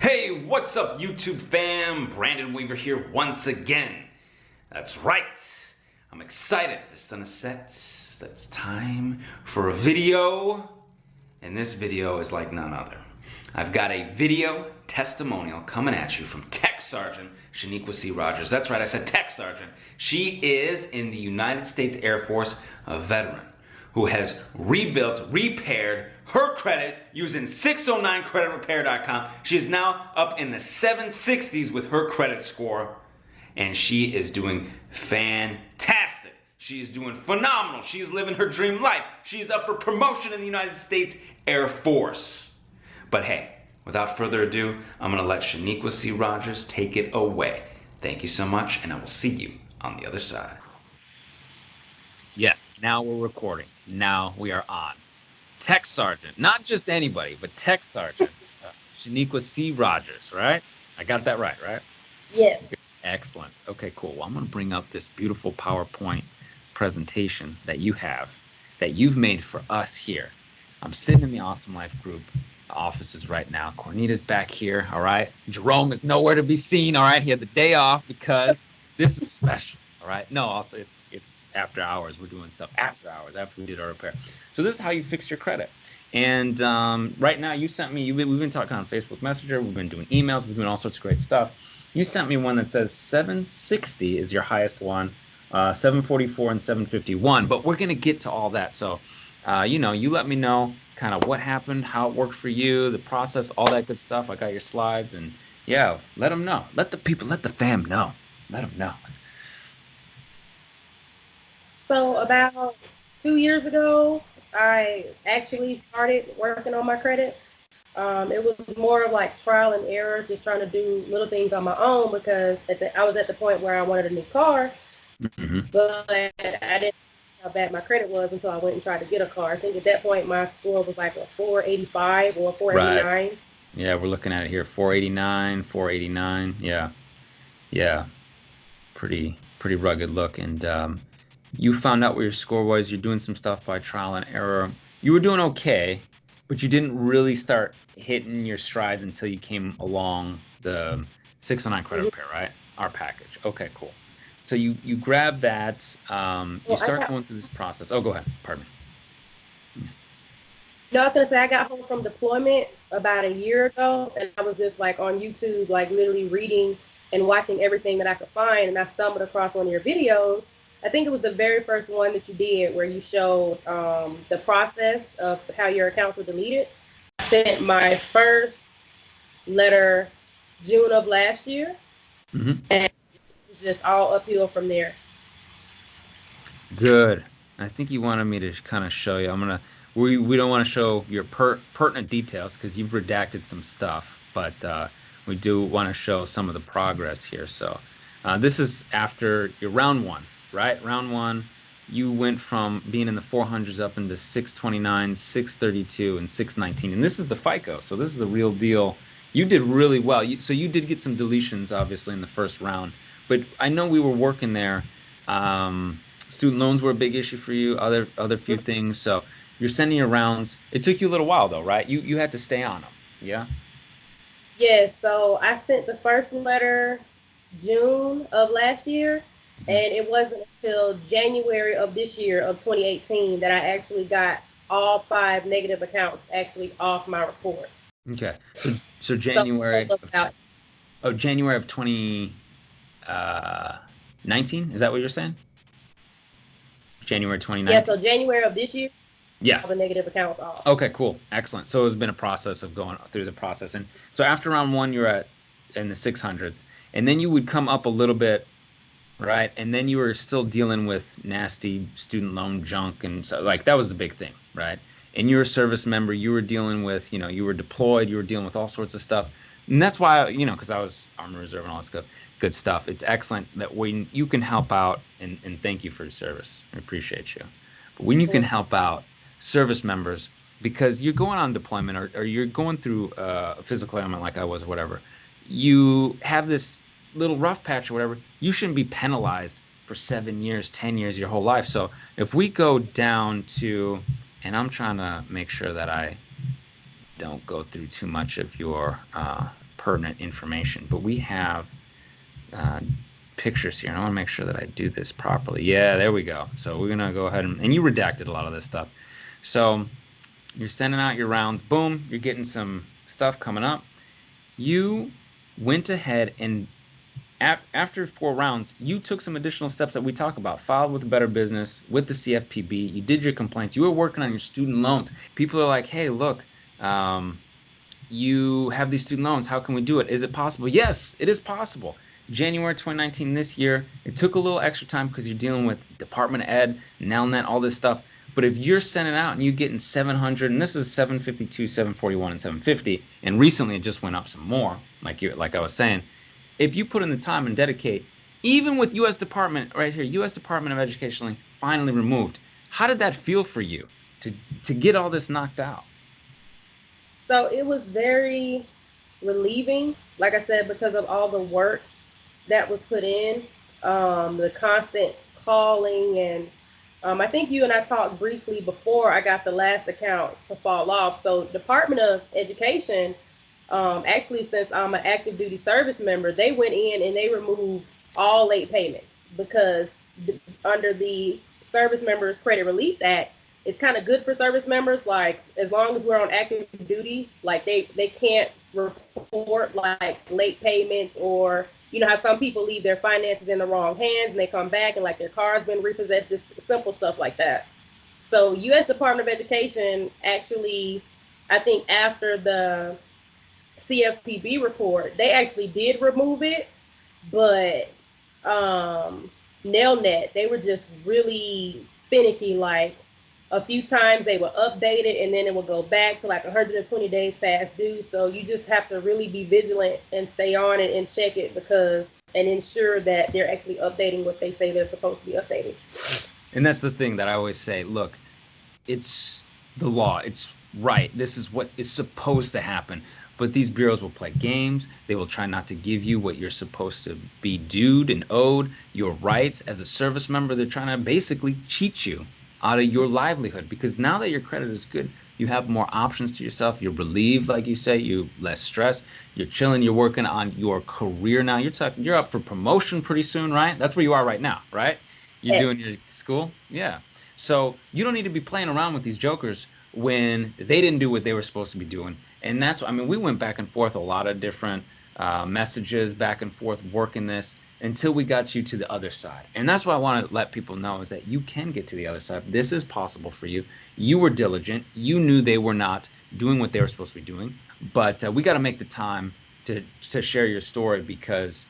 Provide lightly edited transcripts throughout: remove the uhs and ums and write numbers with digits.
Hey, what's up YouTube fam? Brandon Weaver here once again. That's right, I'm excited. The sun is set. It's time for a video. And this video is like none other. I've got a video testimonial coming at you from Tech Sergeant Shaniqua C. Rogers. That's right, I said Tech Sergeant. She is in the United States Air Force, a veteran who has rebuilt, repaired her credit using 609creditrepair.com. She is now up in the 760s with her credit score, and she is doing fantastic. She is doing phenomenal. She is living her dream life. She is up for promotion in the United States Air Force. But hey, without further ado, I'm gonna let Shaniqua C. Rogers take it away. Thank you so much, and I will see you on the other side. Yes, now we're recording. Now we are on. Tech Sergeant, not just anybody, but Tech Sergeant Shaniqua C. Rogers, right? I got that right? Yes. Excellent. Okay, cool. Well, I'm going to bring up this beautiful PowerPoint presentation that you have, that you've made for us here. I'm sitting in the Awesome Life group offices right now. Cornita's back here, all right? Jerome is nowhere to be seen, all right? He had the day off because this is special. All right. No, also it's after hours. We're doing stuff after hours, after we did our repair. So this is how you fix your credit. And right now you sent me, we've been talking on Facebook Messenger. We've been doing emails. We've been doing all sorts of great stuff. You sent me one that says 760 is your highest one, 744 and 751. But we're going to get to all that. So, you let me know kind of what happened, how it worked for you, the process, all that good stuff. I got your slides. And yeah, let them know. Let the people, let the fam know. Let them know. So about 2 years ago, I actually started working on my credit. It was more of like trial and error, just trying to do little things on my own because I was at the point where I wanted a new car, but I didn't know how bad my credit was until I went and tried to get a car. I think at that point my score was like a 485 or 489. Right. Yeah, we're looking at it here, 489, 489. Yeah, pretty rugged look. And you found out what your score was. You're doing some stuff by trial and error. You were doing okay, but you didn't really start hitting your strides until you came along the 609 credit repair, right? Our package. Okay, cool. So you grab that. You start going through this process. Oh, go ahead. Pardon me. No, I was gonna say I got home from deployment about a year ago, and I was just like on YouTube, like literally reading and watching everything that I could find, and I stumbled across one of your videos. I think it was the very first one that you did where you showed the process of how your accounts were deleted. I sent my first letter June of last year, and it was just all uphill from there. Good. I think you wanted me to kind of show you. We don't want to show your pertinent details because you've redacted some stuff, but we do want to show some of the progress here. So this is after your round ones, right? Round one, you went from being in the 400s up into 629, 632, and 619. And this is the FICO. So this is the real deal. You did really well. So you did get some deletions, obviously, in the first round. But I know we were working there. Student loans were a big issue for you, other few things. So you're sending your rounds. It took you a little while, though, right? You had to stay on them, yeah? Yes, so I sent the first letter June of last year, and it wasn't until January of this year of 2018 that I actually got all 5 negative accounts actually off my report. Okay, so January January of 2019, is that what you're saying? January 2019? Yeah, so January of this year, yeah, all the negative accounts off. Okay, cool, excellent. So it's been a process of going through the process. And so after round one, you're in the 600s, and then you would come up a little bit, right? And then you were still dealing with nasty student loan junk, and so like that was the big thing, right? And you're a service member, you were dealing with, you were deployed, you were dealing with all sorts of stuff. And that's why, because I was Army Reserve and all this good stuff. It's excellent that when you can help out, and thank you for your service, I appreciate you. But when you can help out service members, because you're going on deployment or you're going through a physical ailment like I was or whatever, you have this little rough patch or whatever, you shouldn't be penalized for 7 years, 10 years, your whole life. So if we go down to, and I'm trying to make sure that I don't go through too much of your pertinent information. But we have pictures here, and I want to make sure that I do this properly. Yeah, there we go. So we're gonna go ahead and you redacted a lot of this stuff. So you're sending out your rounds. Boom, you're getting some stuff coming up. You went ahead and after 4 rounds, you took some additional steps that we talk about. Filed with a Better Business, with the CFPB. You did your complaints. You were working on your student loans. People are like, hey, look, you have these student loans. How can we do it? Is it possible? Yes, it is possible. January 2019, this year, it took a little extra time because you're dealing with Department of Ed, Nelnet, all this stuff. But if you're sending out and you're getting 700, and this is 752, 741, and 750, and recently it just went up some more, like I was saying, if you put in the time and dedicate, even with U.S. Department, right here, U.S. Department of Education link finally removed, how did that feel for you to get all this knocked out? So it was very relieving, like I said, because of all the work that was put in, the constant calling, and I think you and I talked briefly before I got the last account to fall off. So Department of Education, actually, since I'm an active duty service member, they went in and they removed all late payments because under the Service Members Credit Relief Act, it's kind of good for service members. Like, as long as we're on active duty, like they can't report like late payments, or you know how some people leave their finances in the wrong hands and they come back and like their car's been repossessed, just simple stuff like that. So U.S. Department of Education actually, I think after the CFPB report, they actually did remove it, but Nelnet, they were just really finicky. Like, a few times they would update it and then it would go back to like 120 days past due. So you just have to really be vigilant and stay on it and check it and ensure that they're actually updating what they say they're supposed to be updating. And that's the thing that I always say, look, it's the law. It's right. This is what is supposed to happen. But these bureaus will play games. They will try not to give you what you're supposed to be due and owed, your rights as a service member. They're trying to basically cheat you out of your livelihood, because now that your credit is good, you have more options to yourself. You're relieved, like you say, you less stress. You're chilling. You're working on your career now. You're up for promotion pretty soon, right? That's where you are right now, right? You're doing your school, yeah. So you don't need to be playing around with these jokers when they didn't do what they were supposed to be doing. And that's, I mean, we went back and forth a lot of different messages, back and forth, working this until we got you to the other side. And that's what I want to let people know, is that you can get to the other side. This is possible for you. You were diligent. You knew they were not doing what they were supposed to be doing. But we got to make the time to share your story, because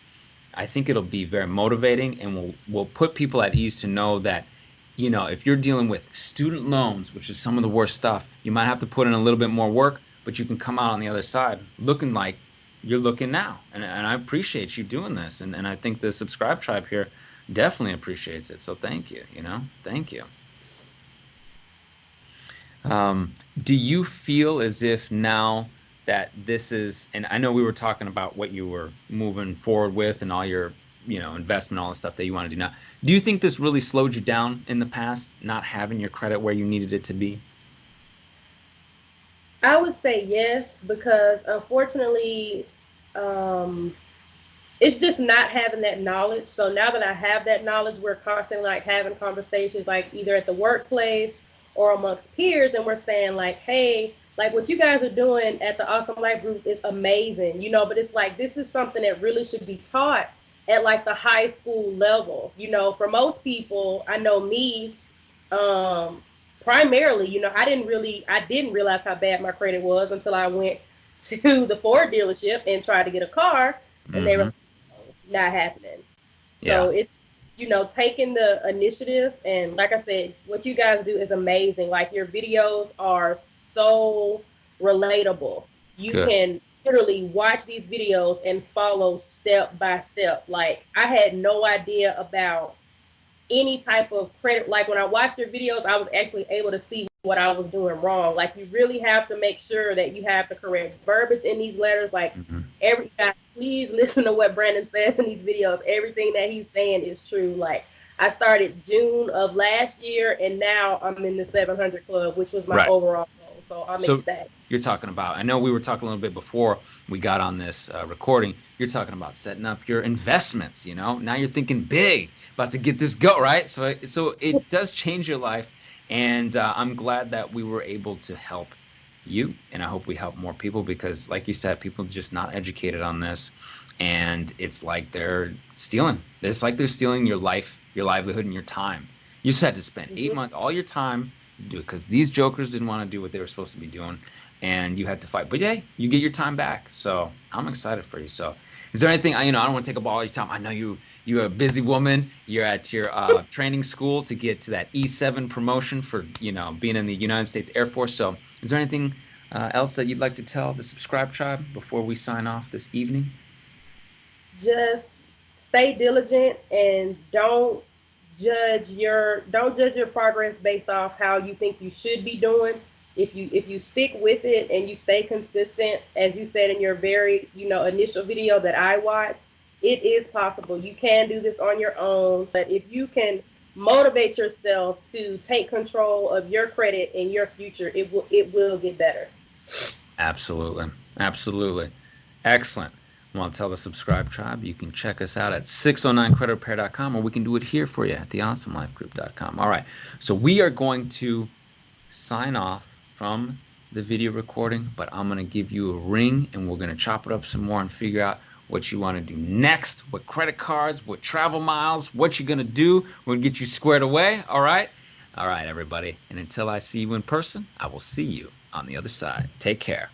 I think it'll be very motivating, and we'll put people at ease to know that, you know, if you're dealing with student loans, which is some of the worst stuff, you might have to put in a little bit more work, but you can come out on the other side looking like you're looking now. And I appreciate you doing this. And I think the subscribe tribe here definitely appreciates it. So thank you, thank you. Do you feel as if now that this is, and I know we were talking about what you were moving forward with and all your, investment, all the stuff that you want to do now. Do you think this really slowed you down in the past, not having your credit where you needed it to be? I would say yes, because unfortunately, it's just not having that knowledge. So now that I have that knowledge, we're constantly like having conversations, like either at the workplace or amongst peers, and we're saying like, hey, like what you guys are doing at the Awesome Life group is amazing, but it's like, this is something that really should be taught at like the high school level. For most people, I know me, primarily, I didn't realize how bad my credit was until I went to the Ford dealership and tried to get a car, and they were not happening. So it's, taking the initiative, and like I said, what you guys do is amazing. Like, your videos are so relatable. You can literally watch these videos and follow step by step. Like, I had no idea about any type of credit. Like, when I watched your videos, I was actually able to see what I was doing wrong. Like, you really have to make sure that you have the correct verbiage in these letters. Like, please listen to what Brandon says in these videos. Everything that he's saying is true. Like, I started June of last year, and now I'm in the 700 club, which was my overall goal. So I'm So ecstatic. you're talking about, I know we were talking a little bit before we got on this recording. You're talking about setting up your investments, you know, now you're thinking big, about to get this go, right? So it does change your life. And I'm glad that we were able to help you. And I hope we help more people because, like you said, people are just not educated on this. And it's like they're stealing. It's like they're stealing your life, your livelihood, and your time. You just had to spend 8 months, all your time, do it because these jokers didn't want to do what they were supposed to be doing, and you had to fight. But yeah, you get your time back. So I'm excited for you. So is there anything I don't want to take up all your time. I know you're a busy woman. You're at your training school to get to that E7 promotion for being in the United States Air Force. So is there anything else that you'd like to tell the subscribe tribe before we sign off this evening? Just stay diligent and don't judge your progress based off how you think you should be doing. If you stick with it and you stay consistent, as you said in your very initial video that I watched, it is possible. You can do this on your own, but if you can motivate yourself to take control of your credit and your future, it will get better. Absolutely. Absolutely. Excellent. I want to tell the subscribe tribe you can check us out at 609creditrepair.com, or we can do it here for you at theawesomelifegroup.com. All right. So we are going to sign off from the video recording, but I'm going to give you a ring and we're going to chop it up some more and figure out what you want to do next, what credit cards, what travel miles, what you're going to do. We're going to get you squared away. All right. All right, everybody. And until I see you in person, I will see you on the other side. Take care.